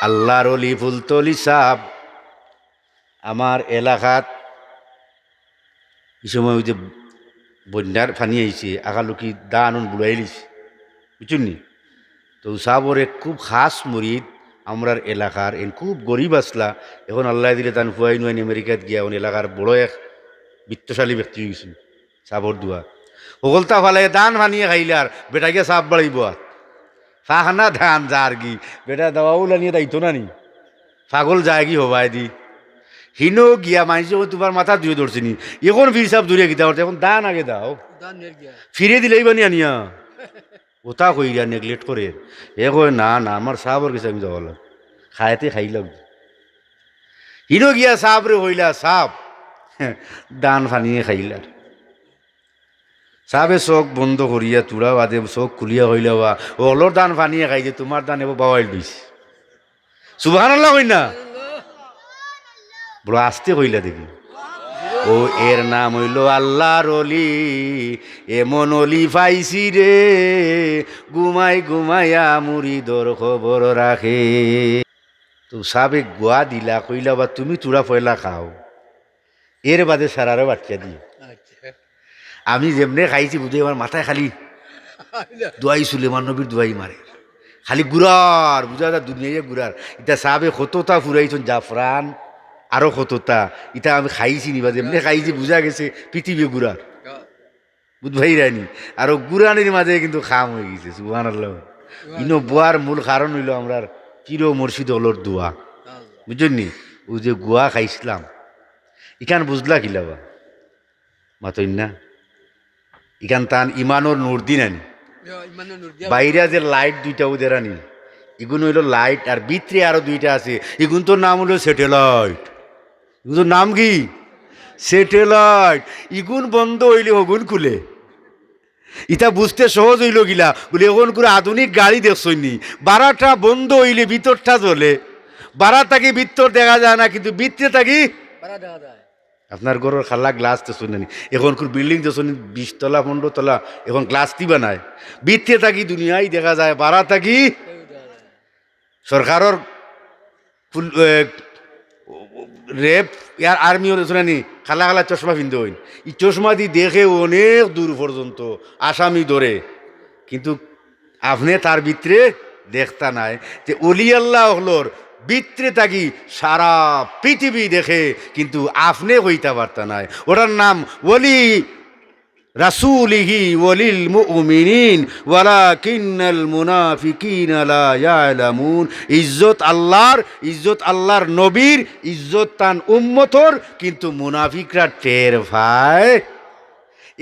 আল্লাহর অলি ফুলতলি সাহ আমার এলাকাত এই সময় ওই যে বন্যার ফানি আইছে আকালুকি দান বুড়াই লিছে বুঝছেন নি। তো সাবরে খুব খাস মরিদ আমরার এলাকার এন খুব গরিব আসলা। এখন আল্লাহ দিলে তান ফুয়াই নুয়াইন আমেরিকাত গিয়া ওন এলাকার বড় এক বিত্তশালী ব্যক্তি হয়ে গেছেন। সাবর দুয়া ওগলতা ফালে দান ফানিয়ে খাইলার বেটাকে সাপ বাড়াইব ফাহানা ধান যার গি বেটা দাওয়াউল আনিয়ে দায়িত্ব না নি পাগল যায় কি হবাই দি হিনো গিয়া মাইছে তোমার মাথা ধুয়ে ধরছে নি এখন ফির সাপ ধরে গিয়ে দেওয়া এখন দান আগে দাও ফিরে দিলেই বানি আনিয়া ওটা কইরা নেগলেক্ট করে এ কয় না না আমার সাহাবর কাছে আমি যাওয়া লাগ খাইতে খাইলাম হিনো গিয়া সাপ রে হইলা সাপ দান ফানিয়ে খাইলার সাবে চোখ বন্ধ করিয়া তুরা বাদে চোখ খুলিয়া হইলা বা ওলর দান ফানিয়ে খাইছে তোমার দান এবার বাবাইল দিছে সুবহানাল্লাহ কই না বড় আস্তে কইলা দেখি ও এর নাম হইল আল্লাহর অলি এমন অলি পাইছি রে ঘুমাই ঘুমাইয়া মুরিদর খবর রাখে। তো সাবে গোয়া দিলা কইলা বা তুমি তুরা পয়লা খাও এর বাদে সারারও বাচ্চা দিয়ে আমি যেমনে খাইছি বুঝে আমার মাথায় খালি দোয়াই সুলেমান নবীর দোয়াই মারে খালি গুড়ার বুঝা যা দুনিয়ায় গুড়ার এটা সাবে কতটা ফুরাইছেন জাফরান আরো কতটা এটা আমি খাইছি নিবা যেমনি খাইছি বুঝা গেছে পৃথিবী গুড়ার বুঝবাই রানি আর গুড়ানির মাঝে কিন্তু খাম হয়ে গেছে সুবহানাল্লাহ। ইনো বুয়ার মূল কারণ হইল আমরা চির মুর্শিদ হলোর দোয়া বুঝছেন নি। ও যে গুয়া খাইছিলাম ইখান বুঝলা কিলাবা মাতই না ইখান তান ইমানোর নূর দিন আনি বাইরে যে লাইট দুইটা ওদের আনি এগুন হইল লাইট আর ভিতরে আরো দুইটা আছে এগুন তোর নাম হইল স্যাটেলাইট এগুন তোর নাম কি স্যাটেলাইট ইগুন বন্ধ হইলে হগুন খুলে ইটা বুঝতে সহজ হইল গিলা বলে এখন করে আধুনিক গাড়ি দেখছনি বারাটা বন্ধ হইলে ভিতরটা চলে বারা থাকি ভিতর দেখা যায় না কিন্তু ভিতরে থাকি আপনার ঘরের খালা গ্লাস তো শুনেনি এখন বিল্ডিং তো শুনি 20 তলা 15 তলা এখন গ্লাস দিবা নাই ভিতরে থাকি দুনিয়ায় দেখা যায় বারা থাকি সরকারের রেপ ইয়ার আর্মিও শুনানি খালা খালা চশমা পিনতে হইন এই চশমা দিয়ে দেখে অনেক দূর পর্যন্ত আসামি ধরে কিন্তু আপনি তার ভিতরে দেখতা নাই যে অলি আল্লাহ হলোর ভিতরে থাকি সারা পৃথিবী দেখে কিন্তু আপনি হইতে পারতা নাই ওটার নাম ওলি রাসূলিহি ওয়ালিল মুমিনিন ওয়ালাকিন্নাল মুনাফিকিনা লা ইয়ালামুন। ইজ্জত আল্লাহর নবীর ইজ্জত তান উম্মতর কিন্তু মুনাফিকরা টের পায়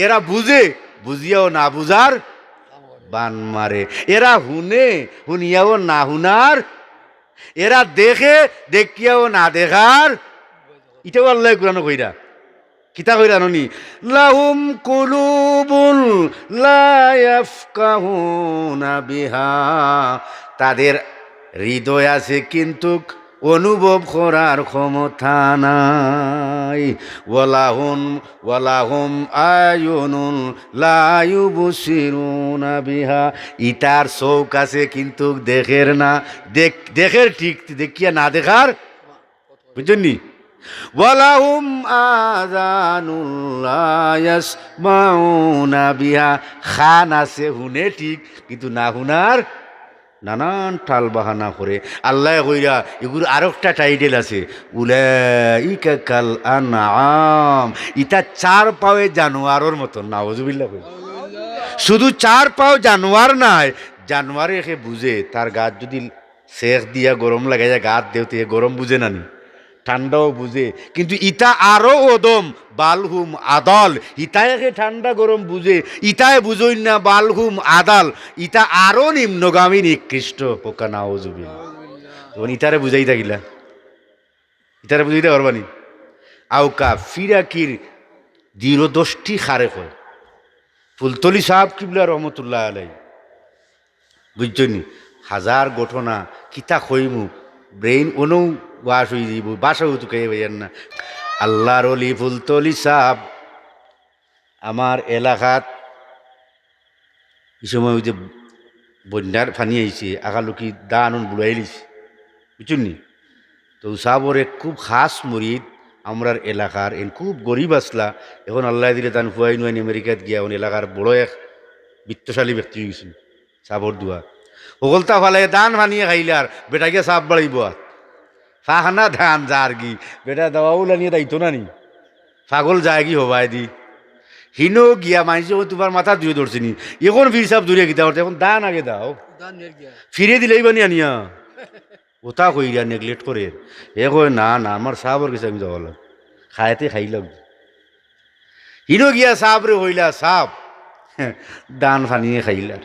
এরা বুঝে বুঝিয়াও না বুঝার বান মারে এরা হুনিয়াও না হুনার এরা দেখে দেখিয়াও না দেখার এটাও আল্লাহ কুরআনে কইরা কিতা কইরা ননি লাহুম কুলুবুন লা ইয়াফকাহুনা বিহা তাদের হৃদয় আছে কিন্তু অনুভব করার ক্ষমতা নাই ওয়ালাহুম আয়ুনুন লা ইউবসিরুনা বিহা ইটার চোখ আছে কিন্তু দেখের না দেখের ঠিক দেখিয়া না দেখার বুঝছেন নি। ওয়ালাহুম আযানুন লা ইয়াসমাউনা বিহা খান আছে হুনে ঠিক কিন্তু না হুনার নানান টাল বাহানা করে আল্লাহ কইরা এগুলো আর একটা টাইটেল আছে উলাইকা কাল আনআম ইটা 4 পায়ে জানোয়ারের মতন নাউজুবিল্লাহ কই শুধু 4 পাও জানোয়ার নাই জানোয়ারে একে বুঝে তার গাত যদি শেখ দিয়া গরম লাগাইয়া গাত দেওতে গরম বুঝে নানি ঠান্ডাও বুঝে কিন্তু ইটা আরো ওদম বালহুম আদাল ইটাকে ঠান্ডা গরম বুঝে ইটায় বুঝই না বালহুম আদাল ইটা আরো নিম্নগামী নিকৃষ্ট পোকা নাউজুবিল্লাহ। তখন ইটারে বুঝাই থাকিলা ইটারে বুঝাইতে পারবানি আউকা ফিরাকির দৃঢ়দষ্টি খারে হয় ফুলতলি সাহেব কিবলা রহমতুল্লাহ আলাই বুঝছনি হাজার ঘটনা কিতা খইমু ব্রেইন ওনও ওয়াশ হয়ে যাইব বাসাও তো কে ভাইয়ার না। আল্লাহর অলি ফুলতলি সাহেব আমার এলাকাত এই সময় ওই যে বন্যার ফানি আইছে আকালুকি দান বুড়াই লিছে বুঝছেন নি? তো সাহাবর এক খুব খাস মুরিদ আমরার এলাকার এন খুব গরিব আসলা, এখন আল্লাহ দিলে তান ফুয়াই নুয়াইন আমেরিকাত গিয়া এখন এলাকার বড় এক বিত্তশালী ব্যক্তি হয়ে গেছেন সাবর দুয়া ওগলতা ফালে দান ভানিয়ে খাইলার বেটাকে সাপ বাড়াইব ফাহানা ধান যার গি বেটা দাওয়াও লানিয়ে দায়িত্ব না নি পাগল যায় কি হবাই দি হিনো গিয়া মাইছে ও তোমার মাথা ধুয়ে ধরছে নি এখন ফির সাপ ধরে গিতা করতে এখন দান আগে দাও ফিরে দিলেই বানিয়া নিয়া ওটা কইরা নেগলেক্ট করে এ কয় না না আমার সাহাবর কাছে আমি যাওয়া লাগ খাইতে খাইলাম হিনো গিয়া সাপ রে হইলা সাপ দান ফানিয়ে খাইলার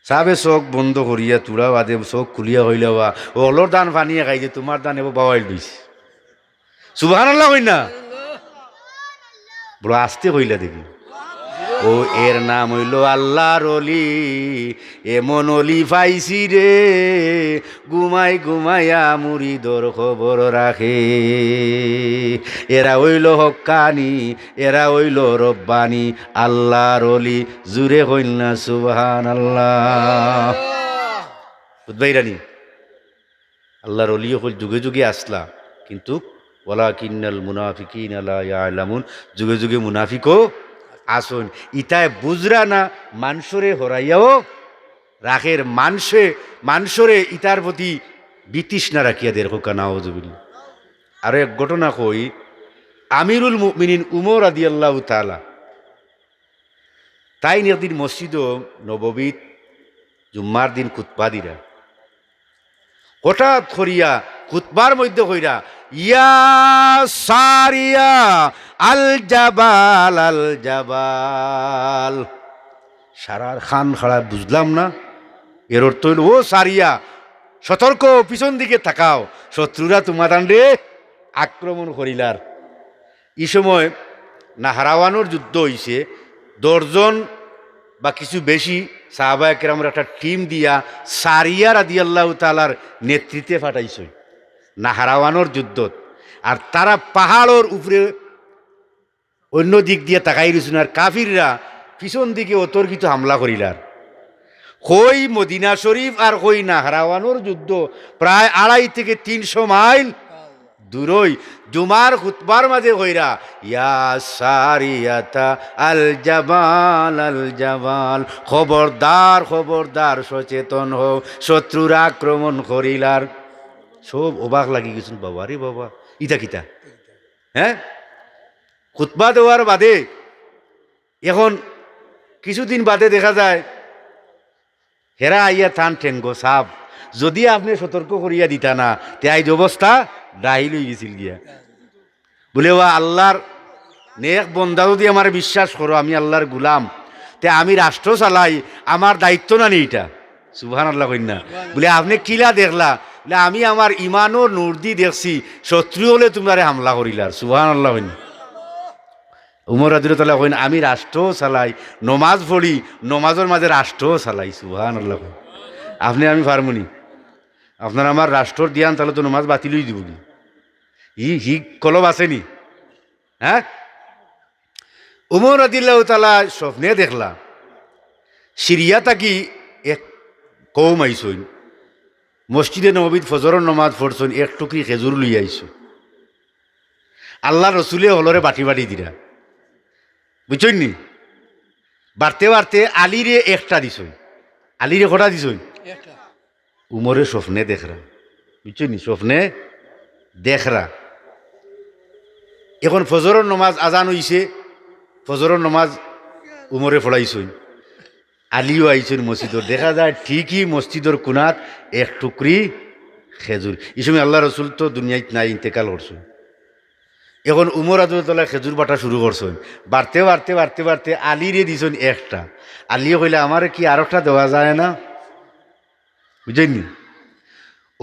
সাবে চোখ বন্ধ করিয়া তুড়া বাদে চোখ খুলিয়া হইলা বা ওলর দান ফানিয়ে খাইছে তোমার দান এবার বাবাইল দিছে সুবহানাল্লাহ কই না বড় আস্তে কইলা দেখি ও এর নাম হইল আল্লাহর অলি এমন অলি পাইছি রে ঘুমাই ঘুমাইয়া মুরিদর খবর রাখে এরা হইল হক্কানি এরা হইল রব্বানি আল্লাহর অলি জুরে কইল না সুবহানাল্লাহ বুঝবাইরানি আল্লাহর অলি হল যুগে যুগে আসলা কিন্তু ওয়ালাকিন্নাল মুনাফিকিনা লা ইয়ালামুন যুগে যুগে মুনাফিকও আসুন ইটায় বুঝরা না মানুষরে হরাইয়াও রাখের মানুষরে ইটার প্রতি বিতৃষ্ণা রাখিয়া দের হোকা নাউজুবিল্লাহ। আর এক ঘটনা কই আমিরুল মুমিনিন উমর রাদিয়াল্লাহু তাআলা তাই একদিন মসজিদ নববীত জুম্মার দিন খুতবা দিরা হঠাৎ করিয়া খুতবার মধ্যে কইরা ইয়া সারিয়া আল জাবাল সারার খান খাড়া বুঝলাম না এর অর্থ হইল ও সারিয়া সতর্ক পিছন দিকে তাকাও শত্রুরা তোমাদান রে আক্রমণ করিলার। এই সময় নাহারাওয়ানোর যুদ্ধ হইছে 10 জন বা কিছু বেশি সাহাবা কেরামের একটা টিম দিয়া সারিয়া রাদিয়াল্লাহু তাআলার নেতৃত্বে পাঠাইছে নাহারাওয়ানোর যুদ্ধত। আর তারা পাহাড়ের উপরে অন্য দিক দিয়ে তাকাই রয়েছেন আর কাফিররা পিছন দিকে অতর্কিত হামলা করিলার। কই মদিনা শরীফ আর কই নাহারাওয়ানোর যুদ্ধ প্রায় 250 থেকে 300 মাইল দূরই। জুমার খুতবার মাঝে কইরা ইয়া সারিয়াতা আল জাবাল খবরদার খবরদার সচেতন হও শত্রুরা আক্রমণ করিলার। সব অবাক লাগি গেছেন বাবা রে বাবা ইটা কিতা হ্যাঁ খুতবা দেওয়ার বাদে এখন কিছুদিন বাদে দেখা যায় হেরা আইয়া থান ঠেঙ্গো সাপ যদি আপনি সতর্ক করিয়া দিতা না তে আইজ অবস্থা ডাহিল হয়ে গেছিল গিয়া বলে ও আল্লাহর নেক বন্দা যদি আমার বিশ্বাস করো আমি আল্লাহর গুলাম তে আমি রাষ্ট্র চালাই আমার দায়িত্ব না নেই এটা সুবহানাল্লাহ কইনা বলে আপনি কিলা দেখলা বলে আমি আমার ইমানও নূর দি দেখছি শত্রু হলে তোমারে হামলা করিলার সুবহানাল্লাহ কইনা উমর রাদিয়াল্লাহু তাআলা কইন আমি রাষ্ট্র চালাই নমাজ পড়ি নমাজের মাঝে রাষ্ট্র চালাই সুবহানাল্লাহ। আপনি আমি ফার্মুনি আপনার আমার রাষ্ট্র দিয়ান তাহলে তো নমাজ বাতিলই দিব হি কলব আসেনি হ্যাঁ। উমর রাদিয়াল্লাহু তাআলা স্বপ্নে দেখলা সিরিয়া থাকি এক কৌম আইসইন মসজিদে নববীত ফজরের নমাজ পড়ছইন এক টুকরি খেজুর লই আইছো আল্লাহ রসুলে হলরে বাটি বাটি দিরা বুঝছেন নি বাড়তে বাড়তে আলিরে একটা দিছই আলিরে কটা দিছই উমরে স্বপ্নে দেখরা বুঝছেন নি স্বপ্নে দেখরা। এখন ফজরের নমাজ আজান হইছে ফজরের নমাজ উমরে পড়াইছই আলিও আইছেন মসজিদর দেখা যায় ঠিকই মসজিদর কোনাত এক টুকরি খেজুর। এই সময় আল্লাহ রসুল তো দুনিয়ায় নাই ইন্তেকাল করছেন। এখন উমর রাদিয়াল্লাহু খেজুর বাটা শুরু করছেন বাড়তে বাড়তে বাড়তে বাড়তে আলিরে দিছেন একটা আলিও কইলে আমার কি আর একটা দেওয়া যায় না বুঝেননি।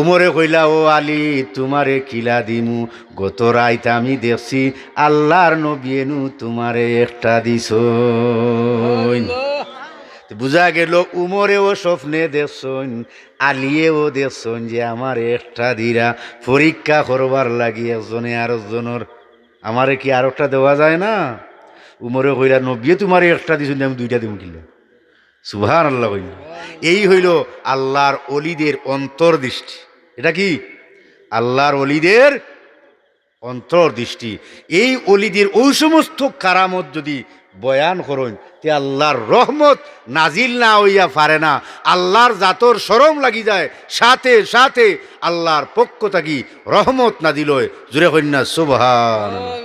উমরে কইলা ও আলী তোমারে কিলা দিমু গত রাইতে আমি দেখছি আল্লাহর নবী এনু তোমারে একটা দিছইন। বুঝা গেল উমরেও স্বপ্নে দেখছন আলিয়েও দেখছন যে আমার একটা দিরা পরীক্ষা করবার লাগি একজনে আর একজনের আমারে কি আর একটা দেওয়া যায় না। উমরে কইলা নবী তোমারে একটা দিছুন আমি 2টা দিব কিলা সুবহানাল্লাহ কইলা। এই হইল আল্লাহর অলিদের অন্তর্দৃষ্টি। এটা কি আল্লাহর অলিদের অন্তর্দৃষ্টি। এই অলিদের ওই সমস্ত কারামত যদি বয়ান করেন তে আল্লাহর রহমত নাজিল না হইয়া পারে না, আল্লাহর জাতর শরম লাগি যায়, সাথে সাথে আল্লাহর পক্ষ থাকি রহমত নাজিল হয়। জুড়ে কন্যা সুবহান।